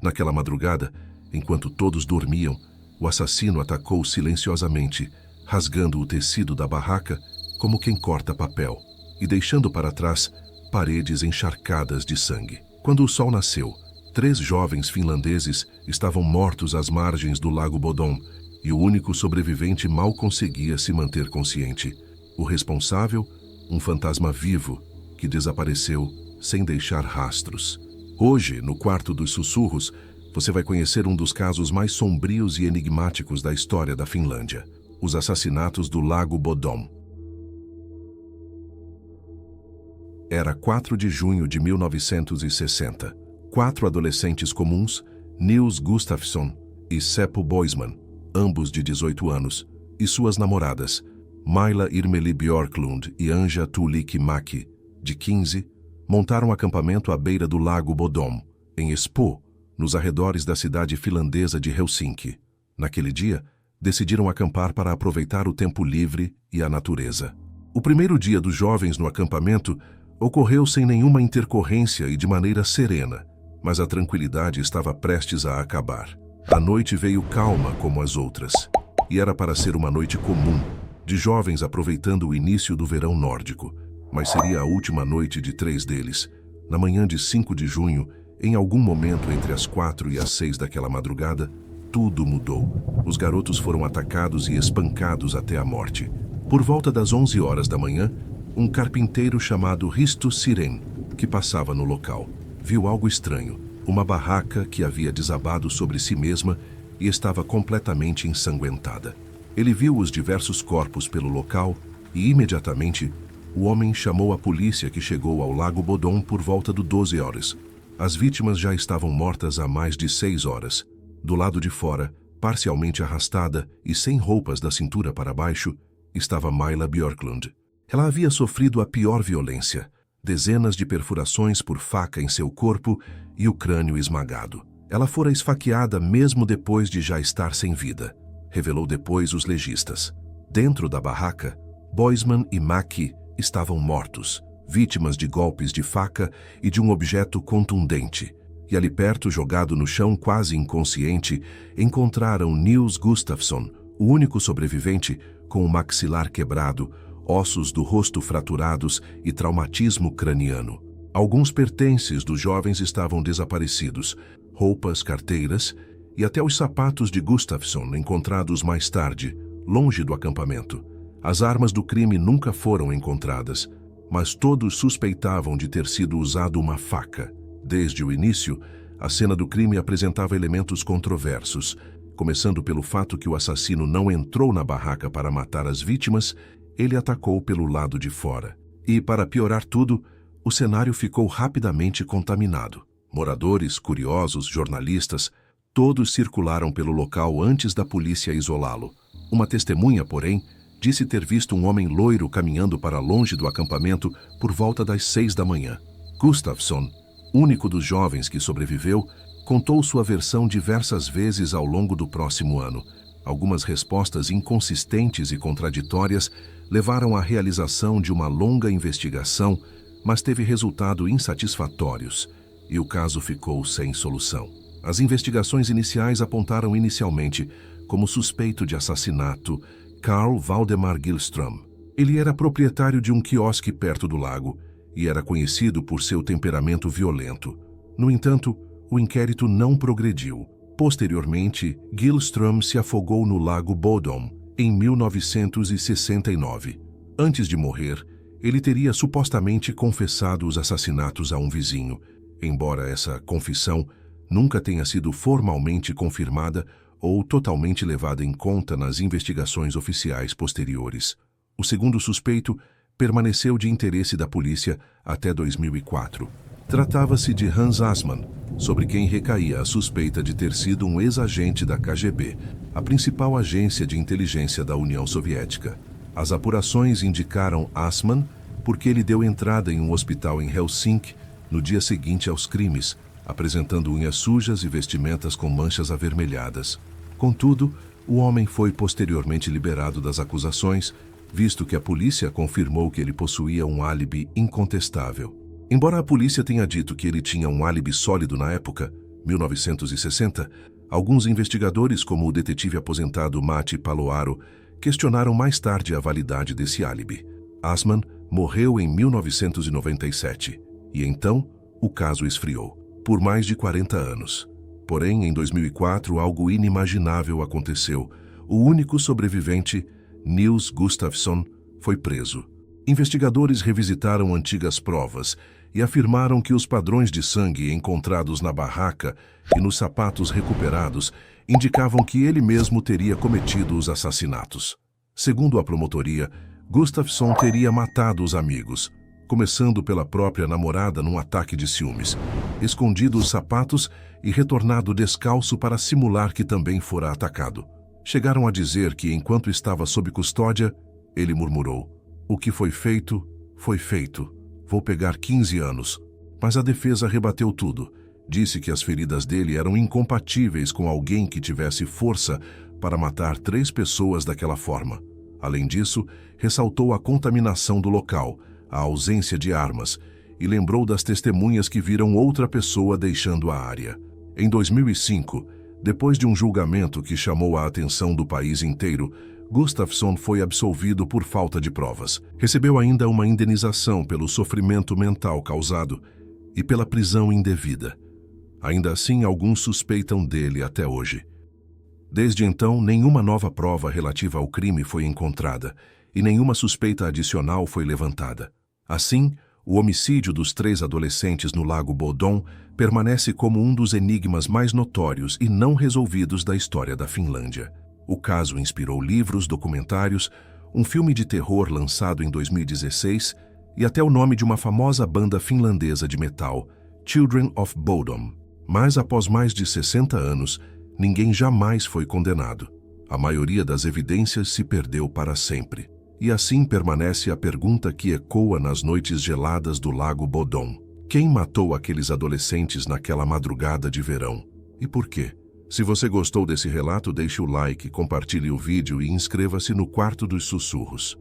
Naquela madrugada, enquanto todos dormiam, o assassino atacou silenciosamente, rasgando o tecido da barraca como quem corta papel e deixando para trás paredes encharcadas de sangue. Quando o sol nasceu, 3 jovens finlandeses estavam mortos às margens do Lago Bodom e o único sobrevivente mal conseguia se manter consciente. O responsável, um fantasma vivo que desapareceu sem deixar rastros. Hoje, no Quarto dos Sussurros, você vai conhecer um dos casos mais sombrios e enigmáticos da história da Finlândia: os assassinatos do Lago Bodom. Era 4 de junho de 1960. 4 adolescentes comuns, Nils Gustafsson e Seppo Boisman, ambos de 18 anos, e suas namoradas, Maila Irmeli Björklund e Anja Tuulikki Mäki, de 15, montaram um acampamento à beira do Lago Bodom, em Espoo, nos arredores da cidade finlandesa de Helsinki. Naquele dia, decidiram acampar para aproveitar o tempo livre e a natureza. O primeiro dia dos jovens no acampamento ocorreu sem nenhuma intercorrência e de maneira serena, mas a tranquilidade estava prestes a acabar. A noite veio calma como as outras, e era para ser uma noite comum, de jovens aproveitando o início do verão nórdico, mas seria a última noite de 3 deles. Na manhã de 5 de junho, em algum momento entre as 4 e as 6 daquela madrugada, tudo mudou. Os garotos foram atacados e espancados até a morte. Por volta das 11 horas da manhã, um carpinteiro chamado Risto Siren, que passava no local, viu algo estranho: uma barraca que havia desabado sobre si mesma e estava completamente ensanguentada. Ele viu os diversos corpos pelo local e, imediatamente, o homem chamou a polícia, que chegou ao Lago Bodom por volta de 12 horas. As vítimas já estavam mortas há mais de 6 horas. Do lado de fora, parcialmente arrastada e sem roupas da cintura para baixo, estava Maila Björklund. Ela havia sofrido a pior violência: dezenas de perfurações por faca em seu corpo e o crânio esmagado. Ela fora esfaqueada mesmo depois de já estar sem vida, revelou depois os legistas. Dentro da barraca, Boisman e Mäki estavam mortos, vítimas de golpes de faca e de um objeto contundente. E ali perto, jogado no chão quase inconsciente, encontraram Nils Gustafsson, o único sobrevivente, com o maxilar quebrado, ossos do rosto fraturados e traumatismo craniano. Alguns pertences dos jovens estavam desaparecidos: roupas, carteiras e até os sapatos de Gustafsson, encontrados mais tarde, longe do acampamento. As armas do crime nunca foram encontradas, mas todos suspeitavam de ter sido usado uma faca. Desde o início, a cena do crime apresentava elementos controversos, começando pelo fato que o assassino não entrou na barraca para matar as vítimas. Ele atacou pelo lado de fora. E, para piorar tudo, o cenário ficou rapidamente contaminado. Moradores, curiosos, jornalistas, todos circularam pelo local antes da polícia isolá-lo. Uma testemunha, porém, disse ter visto um homem loiro caminhando para longe do acampamento por volta das 6 da manhã. Gustafsson, único dos jovens que sobreviveu, contou sua versão diversas vezes ao longo do próximo ano. Algumas respostas inconsistentes e contraditórias levaram à realização de uma longa investigação, mas teve resultados insatisfatórios, e o caso ficou sem solução. As investigações iniciais apontaram inicialmente como suspeito de assassinato Carl Valdemar Gillström. Ele era proprietário de um quiosque perto do lago e era conhecido por seu temperamento violento. No entanto, o inquérito não progrediu. Posteriormente, Gillström se afogou no Lago Bodom em 1969. Antes de morrer, ele teria supostamente confessado os assassinatos a um vizinho, embora essa confissão nunca tenha sido formalmente confirmada ou totalmente levada em conta nas investigações oficiais posteriores. O segundo suspeito permaneceu de interesse da polícia até 2004. Tratava-se de Hans Assmann, sobre quem recaía a suspeita de ter sido um ex-agente da KGB, a principal agência de inteligência da União Soviética. As apurações indicaram Assmann porque ele deu entrada em um hospital em Helsinki no dia seguinte aos crimes, apresentando unhas sujas e vestimentas com manchas avermelhadas. Contudo, o homem foi posteriormente liberado das acusações, visto que a polícia confirmou que ele possuía um álibi incontestável. Embora a polícia tenha dito que ele tinha um álibi sólido na época, 1960, alguns investigadores, como o detetive aposentado Mati Paloaro, questionaram mais tarde a validade desse álibi. Assmann morreu em 1997 e então o caso esfriou, por mais de 40 anos. Porém, em 2004, algo inimaginável aconteceu. O único sobrevivente, Nils Gustafsson, foi preso. Investigadores revisitaram antigas provas e afirmaram que os padrões de sangue encontrados na barraca e nos sapatos recuperados indicavam que ele mesmo teria cometido os assassinatos. Segundo a promotoria, Gustafsson teria matado os amigos, começando pela própria namorada num ataque de ciúmes, escondido os sapatos e retornado descalço para simular que também fora atacado. Chegaram a dizer que, enquanto estava sob custódia, ele murmurou: "O que foi feito, foi feito. Vou pegar 15 anos." Mas a defesa rebateu tudo. Disse que as feridas dele eram incompatíveis com alguém que tivesse força para matar 3 pessoas daquela forma. Além disso, ressaltou a contaminação do local, a ausência de armas, e lembrou das testemunhas que viram outra pessoa deixando a área. Em 2005, depois de um julgamento que chamou a atenção do país inteiro, Gustafsson foi absolvido por falta de provas. Recebeu ainda uma indenização pelo sofrimento mental causado e pela prisão indevida. Ainda assim, alguns suspeitam dele até hoje. Desde então, nenhuma nova prova relativa ao crime foi encontrada e nenhuma suspeita adicional foi levantada. Assim, o homicídio dos 3 adolescentes no Lago Bodom permanece como um dos enigmas mais notórios e não resolvidos da história da Finlândia. O caso inspirou livros, documentários, um filme de terror lançado em 2016 e até o nome de uma famosa banda finlandesa de metal, Children of Bodom. Mas após mais de 60 anos, ninguém jamais foi condenado. A maioria das evidências se perdeu para sempre. E assim permanece a pergunta que ecoa nas noites geladas do Lago Bodom: quem matou aqueles adolescentes naquela madrugada de verão? E por quê? Se você gostou desse relato, deixe o like, compartilhe o vídeo e inscreva-se no Quarto dos Sussurros.